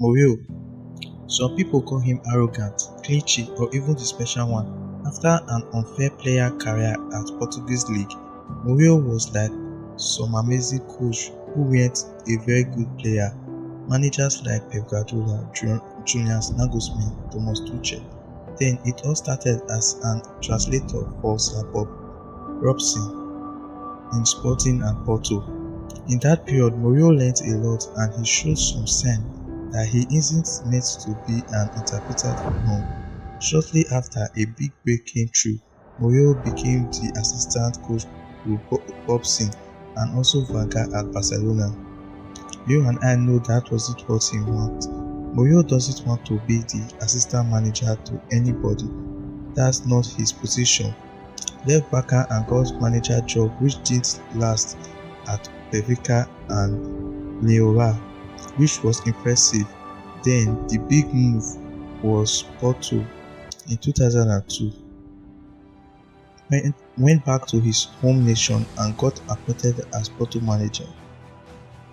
Mourinho. Some people call him arrogant, cliche, or even the special one. After an unfair player career at Portuguese league, Mourinho was like some amazing coach who weren't a very good player. Managers like Pep Guardiola, Julian Nagelsmann Thomas Tuchel. Then it all started as an translator for Sir Robson in Sporting and Porto. In that period, Mourinho learnt a lot and he showed some sign that he isn't meant to be an interpreter alone. Shortly after, a big break came through. Mourinho became the assistant coach to Robson and also Barca at Barcelona. You and I know that wasn't what he wanted. Mourinho doesn't want to be the assistant manager to anybody. That's not his position. Left Barca and got manager job which didn't last at Benfica and Leiria, which was impressive. Then the big move was Porto in 2002. Went back to his home nation and got appointed as Porto manager.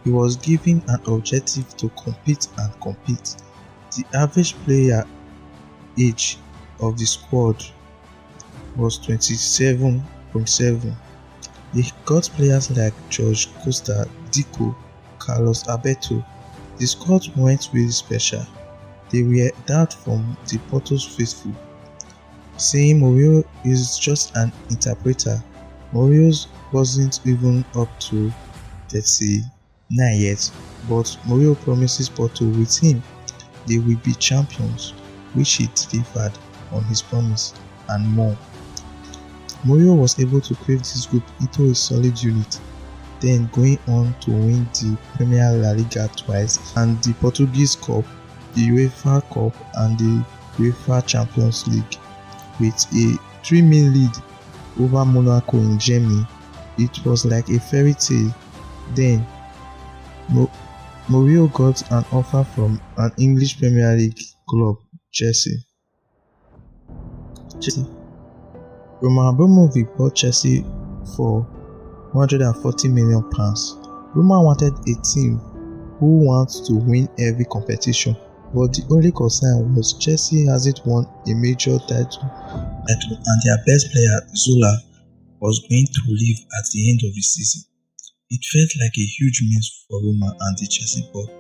He was given an objective to compete and compete. The average player age of the squad was 27.7. They got players like George Costa, Deco, Carlos Alberto. The squad weren't really special. They were that from the Porto's faithful, saying Mourinho is just an interpreter. Mourinho wasn't even up to 39 yet, but Mourinho promises Porto with him they will be champions, which he delivered on his promise and more. Mourinho was able to crave this group into a solid unit, then going on to win the Premier La Liga twice and the Portuguese Cup, the UEFA Cup and the UEFA Champions League. With a 3-0 lead over Monaco in Germany, it was like a fairy tale. Then Mourinho got an offer from an English Premier League club, Chelsea. Roman Abramovich bought Chelsea for £140 million. Roma wanted a team who wants to win every competition, but the only concern was Chelsea hasn't won a major title and their best player, Zola, was going to leave at the end of the season. It felt like a huge miss for Roma and the Chelsea board,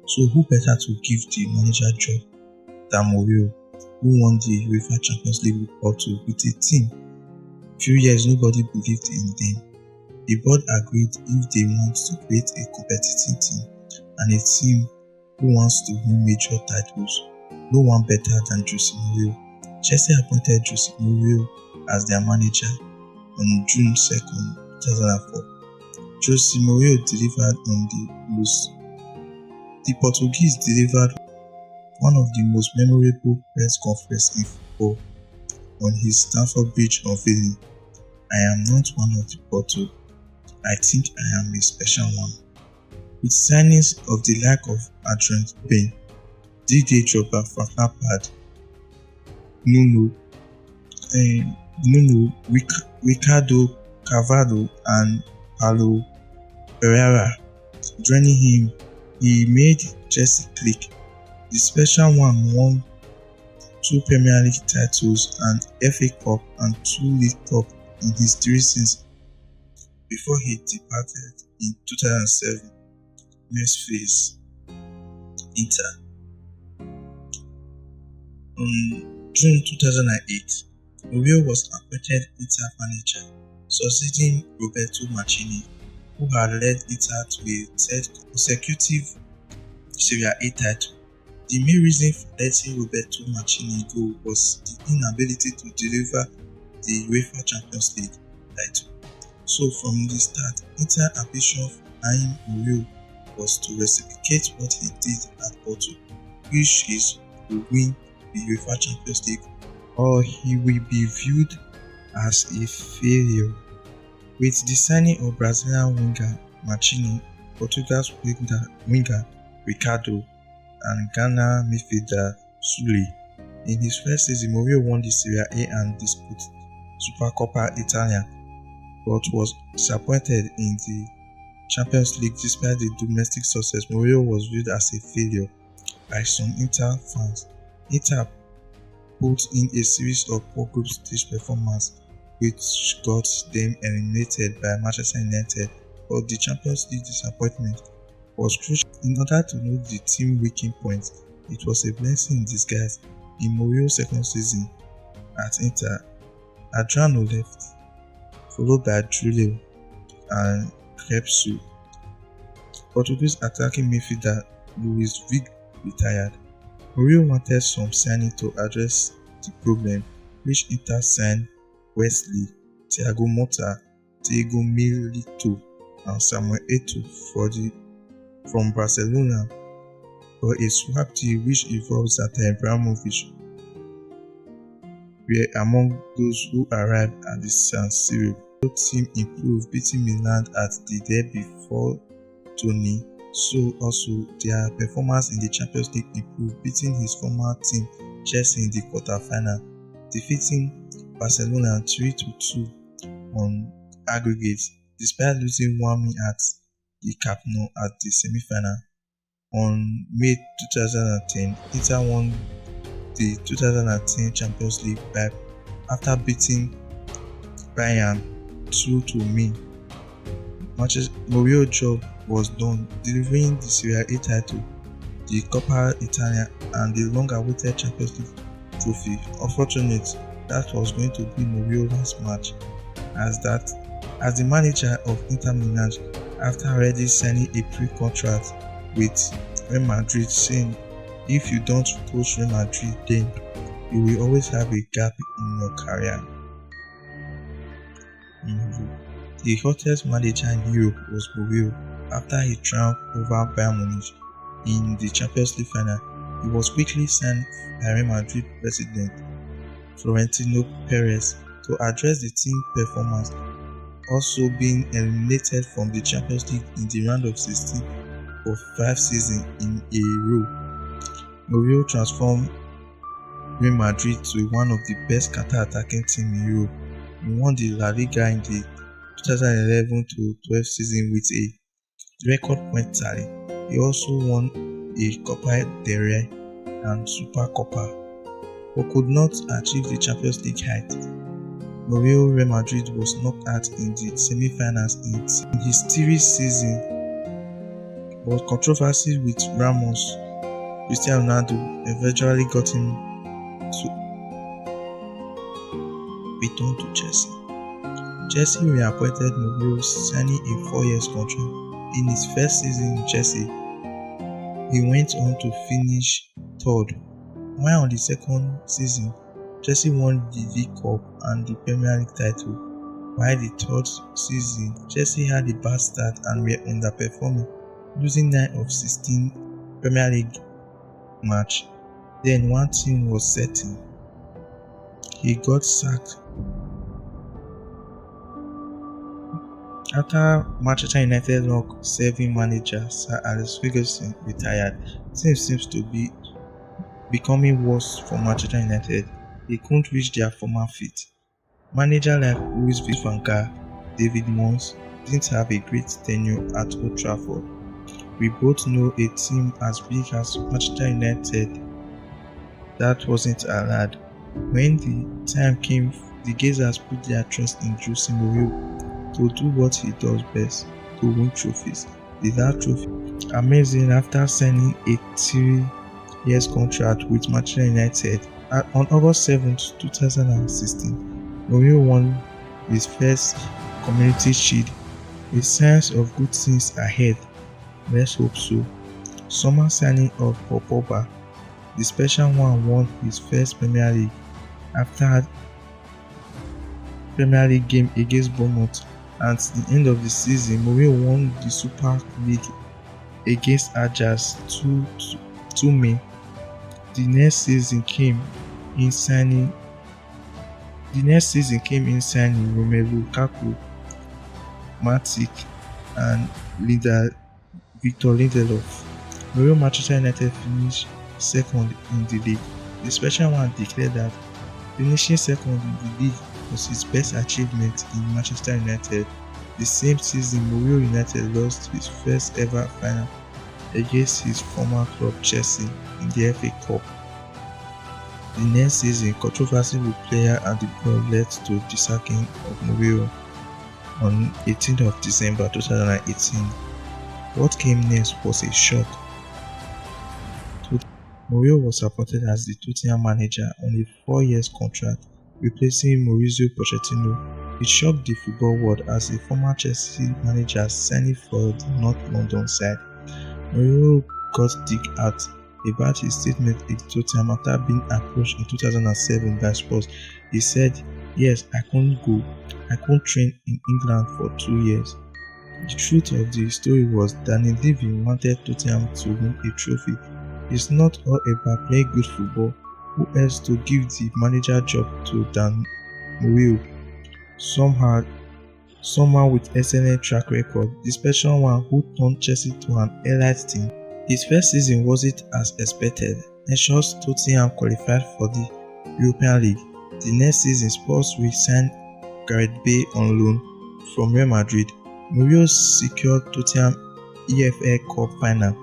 so who better to give the manager job than Mourinho, who won the UEFA Champions League with Porto with a team. Few years nobody believed in them. The board agreed if they want to create a competitive team and a team who wants to win major titles, no one better than Jose Mourinho. Chelsea appointed Jose Mourinho as their manager on June 2nd, 2004. Jose Mourinho delivered on the Portuguese delivered one of the most memorable press conferences in football on his Stamford Bridge unveiling. I am not one of the Porto. I think I am a special one. With signings of the like of Adrian Ben, Didier Drogba, Frank Lampard, Nuno, Ricardo Carvalho and Paulo Pereira joining him, he made Chelsea click. The special one won 2 Premier League titles, an FA Cup and 2 League Cup in his 3 seasons before he departed in 2007. Next phase, Inter. On June 2008, Mourinho was appointed Inter manager, succeeding Roberto Mancini, who had led Inter to a 3rd consecutive Serie A title. The main reason for letting Roberto Mancini go was the inability to deliver the UEFA Champions League title. So from the start, Inter's ambition for Mourinho was to replicate what he did at Porto, which is to win the UEFA Champions League, or he will be viewed as a failure. With the signing of Brazilian winger Mancini, Portugal's winger Ricardo, and Ghana midfielder Sully. In his first season, Mourinho won the Serie A and the Supercoppa Italia, but was disappointed in the Champions League. Despite the domestic success, Mourinho was viewed as a failure by some Inter fans. Inter put in a series of poor group stage performances which got them eliminated by Manchester United, but the Champions League disappointment was crucial. In order to know the team's weakening points, it was a blessing in disguise. In Mourinho's second season at Inter, Adriano left, followed by Julian and Robson. Portuguese attacking midfielder Luis Figo retired. Mourinho wanted some signing to address the problem, which Inter signed Wesley, Thiago Motta, Diego Milito, and Samuel Eto'o from Barcelona for a swap deal which involves Zlatan Ibrahimovic were among those who arrived at the San Siro. The team improved, beating Milan at the derby before Tony. So also their performance in the Champions League improved, beating his former team Chelsea in the quarter-final, defeating Barcelona 3-2 on aggregate, despite losing 1-0 at the Camp Nou at the semi-final. On May 2010, Inter won the 2010 Champions League after beating Bayern 2-0. Mourinho's job was done, delivering the Serie A title, the Coppa Italia, and the long-awaited Champions League trophy. Unfortunately, that was going to be Mourinho's last match as the manager of Inter Milan, after already signing a pre-contract with Real Madrid, saying, "If you don't coach Real Madrid, then you will always have a gap in your career." The hottest manager in Europe was Mourinho. After he triumphed over Bayern Munich in the Champions League final, he was quickly signed by Real Madrid president Florentino Perez to address the team performance, also being eliminated from the Champions League in the round of 16 for 5 seasons in a row. Mourinho transformed Real Madrid to one of the best counter-attacking teams in Europe. He won the La Liga in the 2011-12 season with a record point tally. He also won a Copa del Rey and Super Copa, but could not achieve the Champions League height. Mourinho Real Madrid was knocked out in the semi-finals in his 3rd season, but controversy with Ramos, Cristiano Ronaldo eventually got him to return to Chelsea. Chelsea reappointed Mourinho, signing a 4-year contract. In his first season in Chelsea, he went on to finish 3rd, while on the second season, Chelsea won the League Cup and the Premier League title. While the 3rd season, Chelsea had a bad start and were underperforming, losing 9 of 16 Premier League matches. Then one team was setting. He got sacked. After Manchester United long-serving manager Sir Alex Ferguson retired, things seems to be becoming worse for Manchester United. They couldn't reach their former feat. Managers like Louis van Gaal, David Moyes didn't have a great tenure at Old Trafford. We both know a team as big as Manchester United that wasn't allowed. When the time came, the Glazers put their trust in Jose Mourinho to do what he does best, to win trophies. The last trophy amazing after signing a 3-year contract with Manchester United. On August 7, 2016, Mourinho won his first Community Shield, with signs of good things ahead. Let's hope so. Summer signing of Pogba, the special one, won his first Premier League after Premier League game against Bournemouth. At the end of the season, Mourinho won the Super League against Ajax 2-0. The next season came in signing Romelu Lukaku, Matic, and Victor Lindelof. Mourinho Manchester United finished 2nd in the league. The special one declared that finishing 2nd in the league was his best achievement in Manchester United. The same season, Mourinho United lost his first ever final against his former club Chelsea in the FA Cup. The next season, controversy with player and the club led to the sacking of Mourinho on 18th of December 2018. What came next was a shock. Mourinho was appointed as the Tottenham manager on a 4-year contract, replacing Mauricio Pochettino. It shocked the football world as a former Chelsea manager signing for the North London side. Mourinho got dig out about his statement in Tottenham after being approached in 2007 by Spurs. He said, "Yes, I couldn't go. I couldn't train in England for 2 years." The truth of the story was Danny Levy wanted Tottenham to win a trophy. It's not all about playing good football. Who else to give the manager job to than Mourinho? Someone with excellent track record, the special one who turned Chelsea to an elite team. His first season wasn't as expected, ensured Tottenham qualified for the European League. The next season, Spurs re-signed Gareth Bale on loan from Real Madrid. Mourinho secured Tottenham EFL Cup final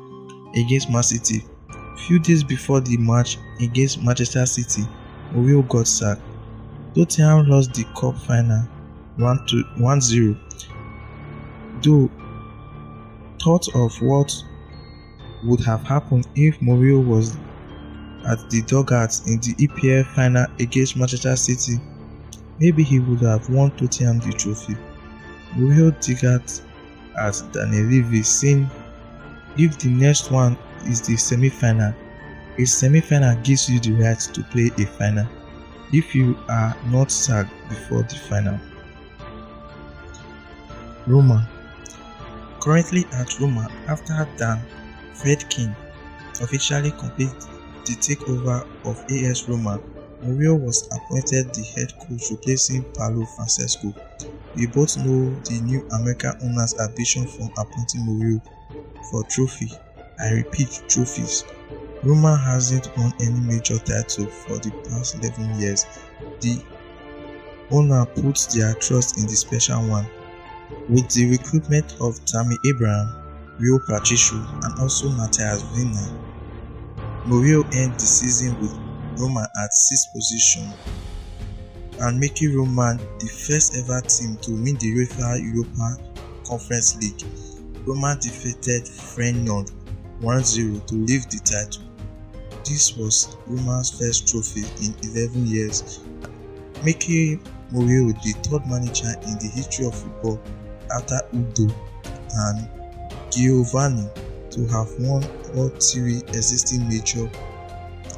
against Man City. Few days before the match against Manchester City, Mourinho got sacked. Tottenham lost the cup final 1-0. Though thought of what would have happened if Mourinho was at the dugouts in the EPL final against Manchester City, maybe he would have won Tottenham the trophy. Mourinho dig out at Danny Levy, saying, "If the next one is the semi-final, a semi-final gives you the right to play a final if you are not sacked before the final." Roma. Currently at Roma, after Dan Fredkin officially completed the takeover of AS Roma, Mourinho was appointed the head coach, replacing Paulo Francesco. We both know the new American owners' ambition from appointing Mourinho for trophy. I repeat, trophies. Roma hasn't won any major title for the past 11 years. The owner puts their trust in the special one. With the recruitment of Tammy Abraham, Rio Patricio, and also Matthias Wiener, Mourinho ended the season with Roma at 6th position and making Roma the first ever team to win the UEFA Europa Conference League. Roma defeated Feyenoord 1-0 to lift the title. This was Roma's first trophy in 11 years, making Mourinho the third manager in the history of football after Udo and Giovanni to have won all 3 existing major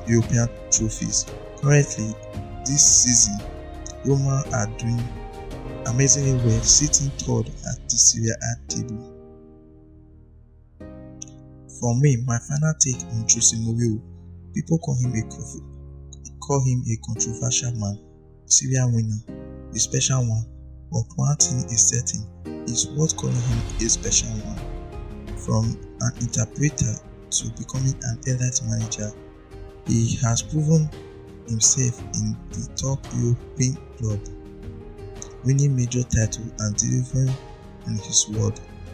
European trophies. Currently, this season, Roma are doing amazingly well, sitting third at the Serie A table. For me, my final take on Jose Mourinho: people call him a controversial man, Syrian winner, a special one, but one thing is certain, is what calling him a special one. From an interpreter to becoming an elite manager, he has proven himself in the top European club, winning major titles and delivering on his word.